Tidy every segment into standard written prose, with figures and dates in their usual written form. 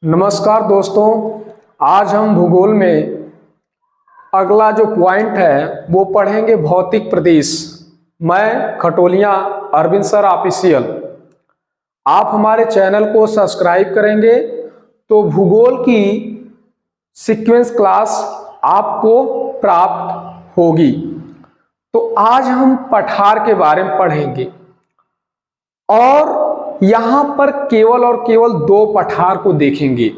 नमस्कार दोस्तों, आज हम भूगोल में अगला जो पॉइंट है वो पढ़ेंगे भौतिक प्रदेश। मैं खटोलिया अरविंद सर ऑफिशियल। आप हमारे चैनल को सब्सक्राइब करेंगे तो भूगोल की सीक्वेंस क्लास आपको प्राप्त होगी। तो आज हम पठार के बारे में पढ़ेंगे और यहां पर केवल और केवल दो पठार को देखेंगे।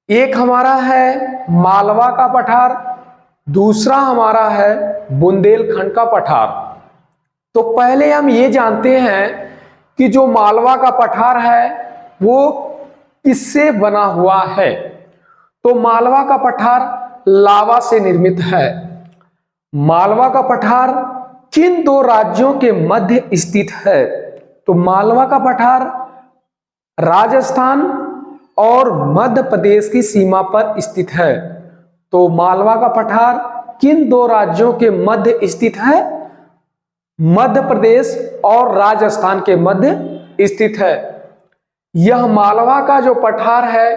एक हमारा है मालवा का पठार, दूसरा हमारा है बुंदेलखंड का पठार। तो पहले हम ये जानते हैं कि जो मालवा का पठार है वो किससे बना हुआ है। तो मालवा का पठार लावा से निर्मित है। मालवा का पठार किन दो राज्यों के मध्य स्थित है? तो मालवा का पठार राजस्थान और मध्य प्रदेश की सीमा पर स्थित है। तो मालवा का पठार किन दो राज्यों के मध्य स्थित है? मध्य प्रदेश और राजस्थान के मध्य स्थित है। यह मालवा का जो पठार है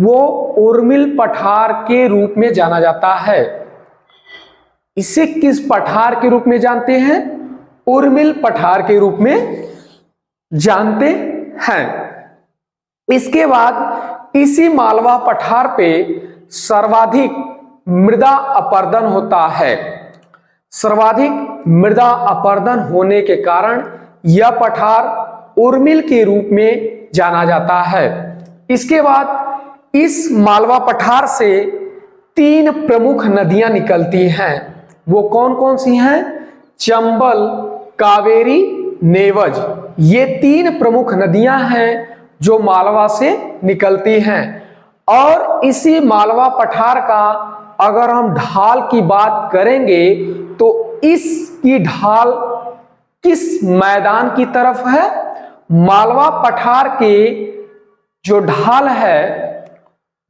वो उर्मिल पठार के रूप में जाना जाता है। इसे किस पठार के रूप में जानते हैं? उर्मिल पठार के रूप में जानते हैं। इसके बाद इसी मालवा पठार पे सर्वाधिक मृदा अपरदन होता है। सर्वाधिक मृदा अपरदन होने के कारण यह पठार उर्मिल के रूप में जाना जाता है। इसके बाद इस मालवा पठार से तीन प्रमुख नदियां निकलती हैं। वो कौन कौन सी हैं? चंबल, कावेरी, नेवज। ये तीन प्रमुख नदियां हैं जो मालवा से निकलती हैं। और इसी मालवा पठार का अगर हम ढाल की बात करेंगे तो इसकी ढाल किस मैदान की तरफ है? मालवा पठार के जो ढाल है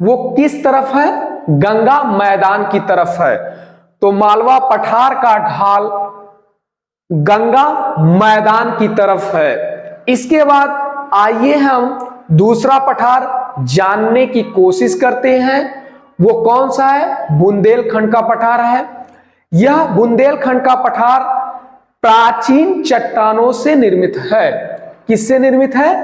वो किस तरफ है? गंगा मैदान की तरफ है। तो मालवा पठार का ढाल गंगा मैदान की तरफ है। इसके बाद आइए हम दूसरा पठार जानने की कोशिश करते हैं। वो कौन सा है? बुंदेलखंड का पठार है। यह बुंदेलखंड का पठार प्राचीन चट्टानों से निर्मित है। किससे निर्मित है?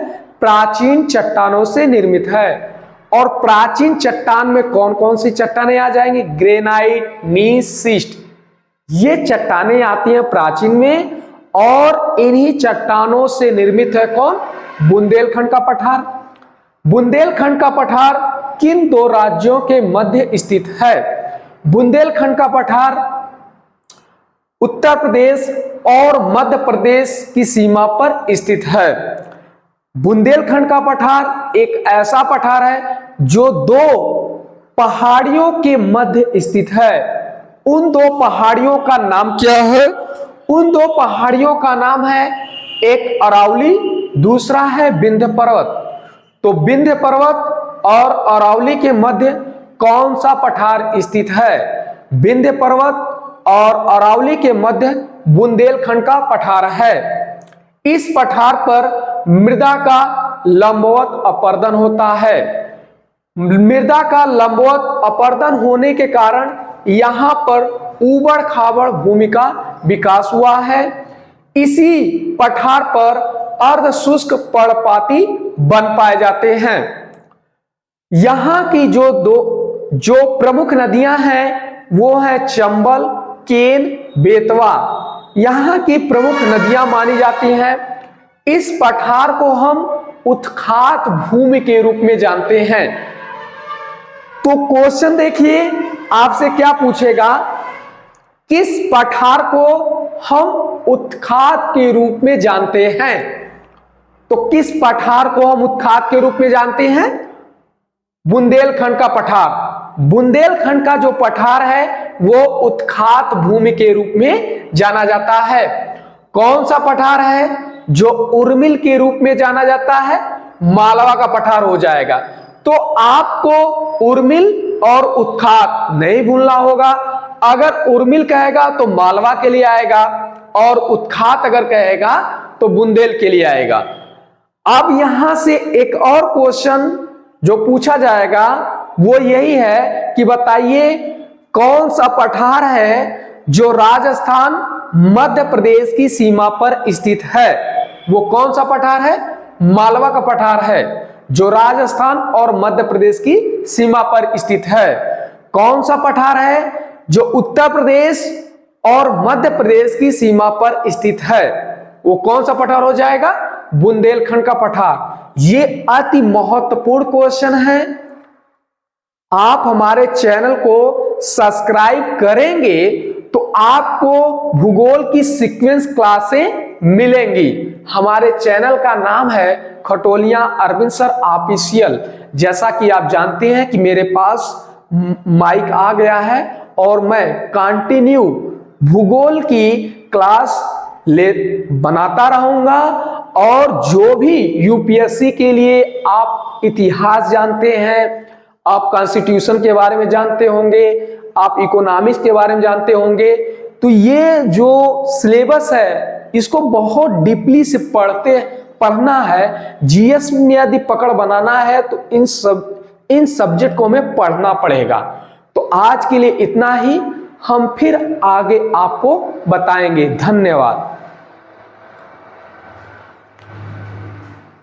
प्राचीन चट्टानों से निर्मित है। और प्राचीन चट्टान में कौन कौन सी चट्टानें आ जाएंगी? ग्रेनाइट, नीस, शिस्ट। ये चट्टानें आती हैं प्राचीन में और इन्हीं चट्टानों से निर्मित है कौन? बुंदेलखंड का पठार। बुंदेलखंड का पठार किन दो राज्यों के मध्य स्थित है? बुंदेलखंड का पठार उत्तर प्रदेश और मध्य प्रदेश की सीमा पर स्थित है। बुंदेलखंड का पठार एक ऐसा पठार है जो दो पहाड़ियों के मध्य स्थित है। उन दो पहाड़ियों का नाम क्या है? उन दो पहाड़ियों का नाम है, एक अरावली, दूसरा है विंध्य पर्वत। तो विंध्य पर्वत और अरावली के मध्य कौन सा पठार स्थित है? विंध्य पर्वत और अरावली के मध्य बुंदेलखंड का पठार है। इस पठार पर मृदा का लंबवत अपरदन होता है। मृदा का लंबवत अपरदन होने के कारण यहां पर ऊबड़ खाबड़ भूमि का विकास हुआ है। इसी पठार पर अर्ध शुष्क पर्णपाती वन पाए जाते हैं। यहां की जो प्रमुख नदियां हैं वो है चंबल, केन, बेतवा। यहां की प्रमुख नदियां मानी जाती हैं। इस पठार को हम उत्खात भूमि के रूप में जानते हैं। तो क्वेश्चन देखिए, आपसे क्या पूछेगा? किस पठार को हम उत्खात के रूप में जानते हैं? तो किस पठार को हम उत्खात के रूप में जानते हैं? बुंदेलखंड का पठार। बुंदेलखंड का जो पठार है वो उत्खात भूमि के रूप में जाना जाता है। कौन सा पठार है जो उर्मिल के रूप में जाना जाता है? मालवा का पठार हो जाएगा। तो आपको उर्मिल और उत्खात नहीं भूलना होगा। अगर उर्मिल कहेगा तो मालवा के लिए आएगा और उत्खात अगर कहेगा तो बुंदेल के लिए आएगा। अब यहां से एक और क्वेश्चन जो पूछा जाएगा वो यही है कि बताइए कौन सा पठार है जो राजस्थान मध्य प्रदेश की सीमा पर स्थित है। वो कौन सा पठार है? मालवा का पठार है जो राजस्थान और मध्य प्रदेश की सीमा पर स्थित है। कौन सा पठार है जो उत्तर प्रदेश और मध्य प्रदेश की सीमा पर स्थित है? वो कौन सा पठार हो जाएगा? बुंदेलखंड का पठार। ये अति महत्वपूर्ण क्वेश्चन है। आप हमारे चैनल को सब्सक्राइब करेंगे तो आपको भूगोल की सीक्वेंस क्लासें मिलेंगी। हमारे चैनल का नाम है खटोलिया अरविंद सर ऑफिशियल। जैसा कि आप जानते हैं कि मेरे पास माइक आ गया है और मैं कंटिन्यू भूगोल की क्लास बनाता रहूंगा। और जो भी यूपीएससी के लिए आप इतिहास जानते हैं, आप कॉन्स्टिट्यूशन के बारे में जानते होंगे, आप इकोनॉमिक्स के बारे में जानते होंगे, तो ये जो सिलेबस है इसको बहुत डीपली से पढ़ना है। जीएस में यदि पकड़ बनाना है तो इन सब्जेक्ट को हमें पढ़ना पड़ेगा। तो आज के लिए इतना ही, हम फिर आगे आपको बताएंगे। धन्यवाद।